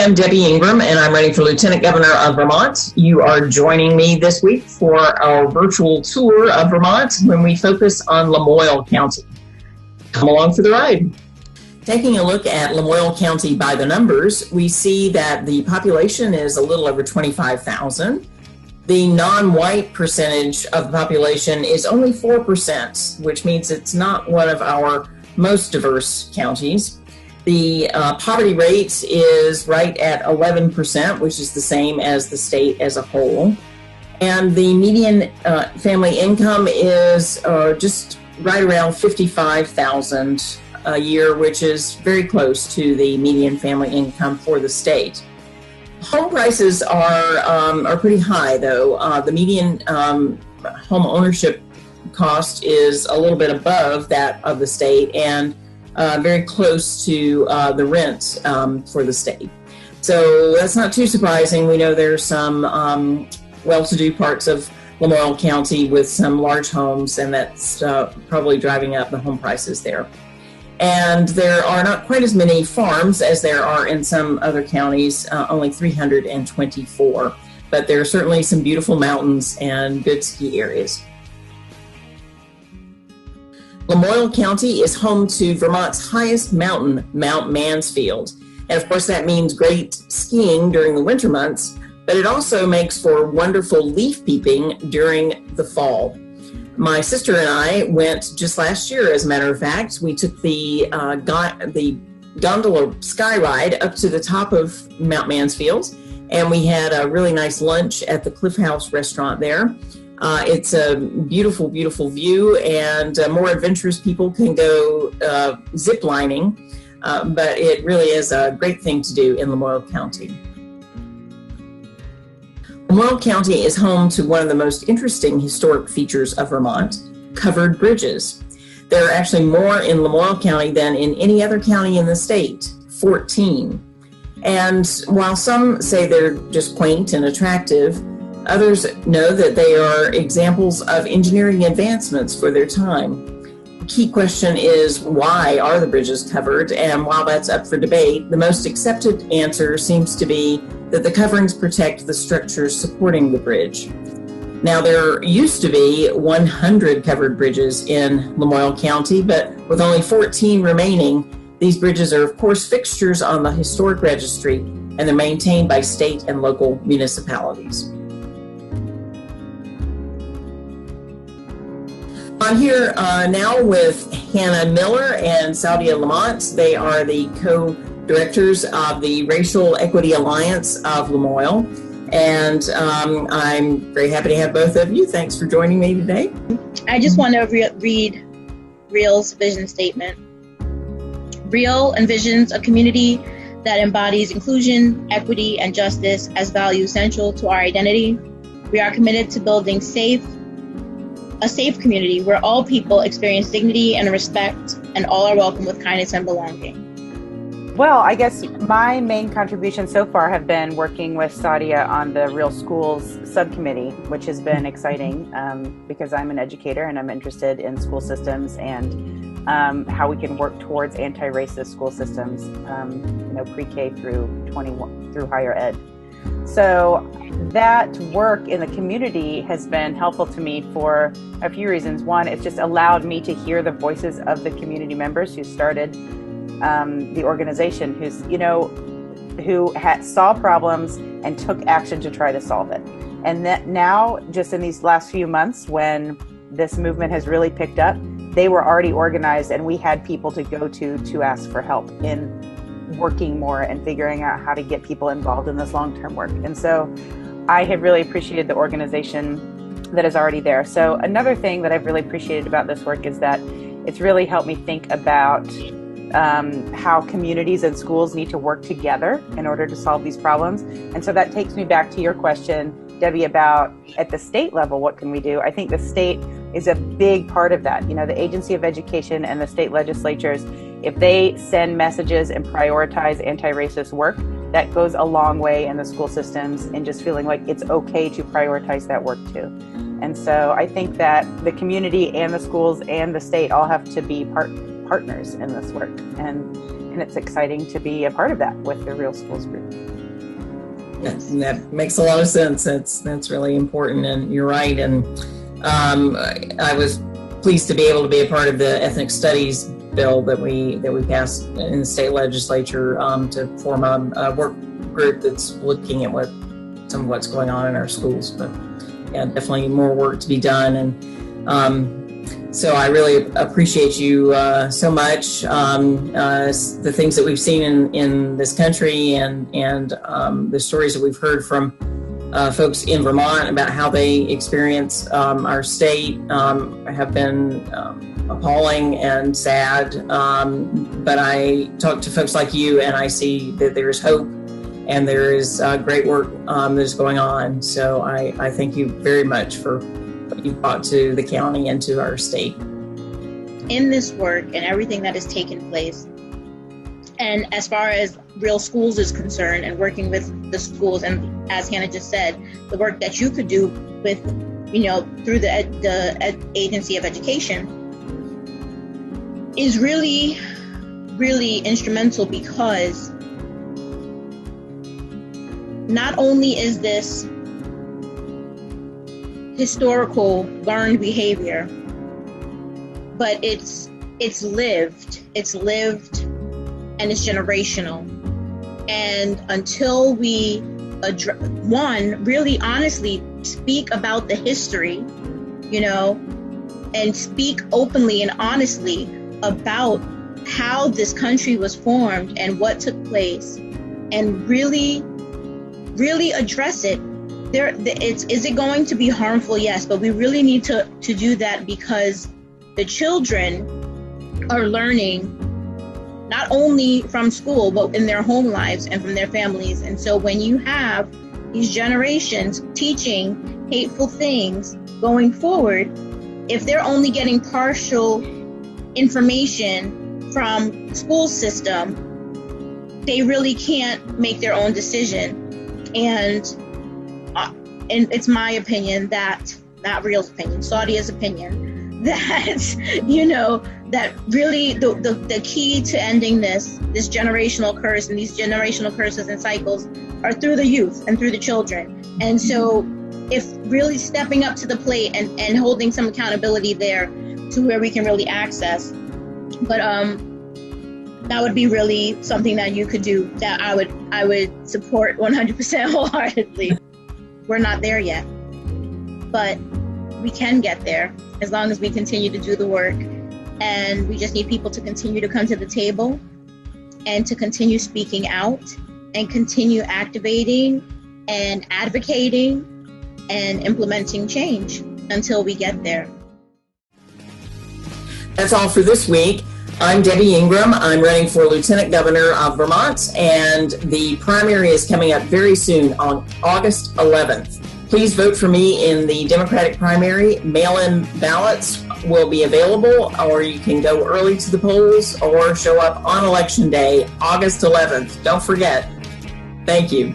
I'm Debbie Ingram, and I'm running for Lieutenant Governor of Vermont. You are joining me this week for our virtual tour of Vermont when we focus on Lamoille County. Come along for the ride. Taking a look at Lamoille County by the numbers, we see that the population is a little over 25,000. The non-white percentage of the population is only 4%, which means it's not one of our most diverse counties. The poverty rate is right at 11%, which is the same as the state as a whole. And the median family income is just right around $55,000 a year, which is very close to the median family income for the state. Home prices are pretty high, though. The median home ownership cost is a little bit above that of the state, and very close to the rent for the state. So that's not too surprising. We know there's some well-to-do parts of Lamoille County with some large homes, and that's probably driving up the home prices there. And there are not quite as many farms as there are in some other counties, only 324. But there are certainly some beautiful mountains and good ski areas. Lamoille County is home to Vermont's highest mountain, Mount Mansfield. And of course that means great skiing during the winter months, but it also makes for wonderful leaf peeping during the fall. My sister and I went just last year, as a matter of fact. We took the gondola sky ride up to the top of Mount Mansfield, and we had a really nice lunch at the Cliff House restaurant there. It's a beautiful, beautiful view, and more adventurous people can go zip lining, but it really is a great thing to do in Lamoille County. Lamoille County is home to one of the most interesting historic features of Vermont, covered bridges. There are actually more in Lamoille County than in any other county in the state, 14. And while some say they're just quaint and attractive, others know that they are examples of engineering advancements for their time. The key question is, why are the bridges covered? And while that's up for debate, the most accepted answer seems to be that the coverings protect the structures supporting the bridge. Now, there used to be 100 covered bridges in Lamoille County, but with only 14 remaining, these bridges are, of course, fixtures on the historic registry, and they're maintained by state and local municipalities. I'm here now with Hannah Miller and Saudia LaMont. They are the co-directors of the Racial Equity Alliance of Lamoille. And I'm very happy to have both of you. Thanks for joining me today. I just want to read REAL's vision statement. REAL envisions a community that embodies inclusion, equity, and justice as values central to our identity. We are committed to building a safe community where all people experience dignity and respect, and all are welcome with kindness and belonging. Well, I guess my main contribution so far have been working with Saudia on the Real Schools subcommittee, which has been exciting because I'm an educator and I'm interested in school systems and how we can work towards anti-racist school systems, pre-K through higher ed. So that work in the community has been helpful to me for a few reasons. One, it's just allowed me to hear the voices of the community members who started the organization, who saw problems and took action to try to solve it. And that now, just in these last few months, when this movement has really picked up, they were already organized, and we had people to go to ask for help in working more and figuring out how to get people involved in this long-term work. And so I have really appreciated the organization that is already there. So another thing that I've really appreciated about this work is that it's really helped me think about how communities and schools need to work together in order to solve these problems. And so that takes me back to your question, Debbie, about at the state level, what can we do? I think the state is a big part of that. The Agency of Education and the state legislatures, if they send messages and prioritize anti-racist work, that goes a long way in the school systems and just feeling like it's okay to prioritize that work too. And so I think that the community and the schools and the state all have to be partners in this work. And it's exciting to be a part of that with the Real Schools group. That makes a lot of sense. That's really important, and you're right. And I was pleased to be able to be a part of the ethnic studies bill that we passed in the state legislature to form a work group that's looking at some of what's going on in our schools. But yeah, definitely more work to be done. And so I really appreciate you so much. The things that we've seen in this country and the stories that we've heard from folks in Vermont about how they experience our state have been appalling and sad. But I talk to folks like you, and I see that there's hope and there is great work that is going on. So I thank you very much for what you've brought to the county and to our state. In this work and everything that has taken place, and as far as Real Schools is concerned and working with the schools, and as Hannah just said, the work that you could do with, through the Agency of Education is really, really instrumental, because not only is this historical learned behavior, but it's lived, and it's generational. And until we really honestly speak about the history, and speak openly and honestly about how this country was formed and what took place, and really address it. Is it going to be harmful? Yes, but we really need to do that, because the children are learning not only from school, but in their home lives and from their families. And so when you have these generations teaching hateful things going forward, if they're only getting partial information from the school system, they really can't make their own decision. And it's my opinion that, not Real's opinion, Saudia's opinion, that, that really the key to ending this generational curse and these generational curses and cycles are through the youth and through the children. And so if really stepping up to the plate and holding some accountability there to where we can really access. But that would be really something that you could do, that I would support 100% wholeheartedly. We're not there yet, but we can get there as long as we continue to do the work. And we just need people to continue to come to the table and to continue speaking out and continue activating and advocating and implementing change until we get there. That's all for this week. I'm Debbie Ingram. I'm running for Lieutenant Governor of Vermont, and the primary is coming up very soon on August 11th. Please vote for me in the Democratic primary. Mail-in ballots will be available, or you can go early to the polls or show up on Election Day, August 11th. Don't forget. Thank you.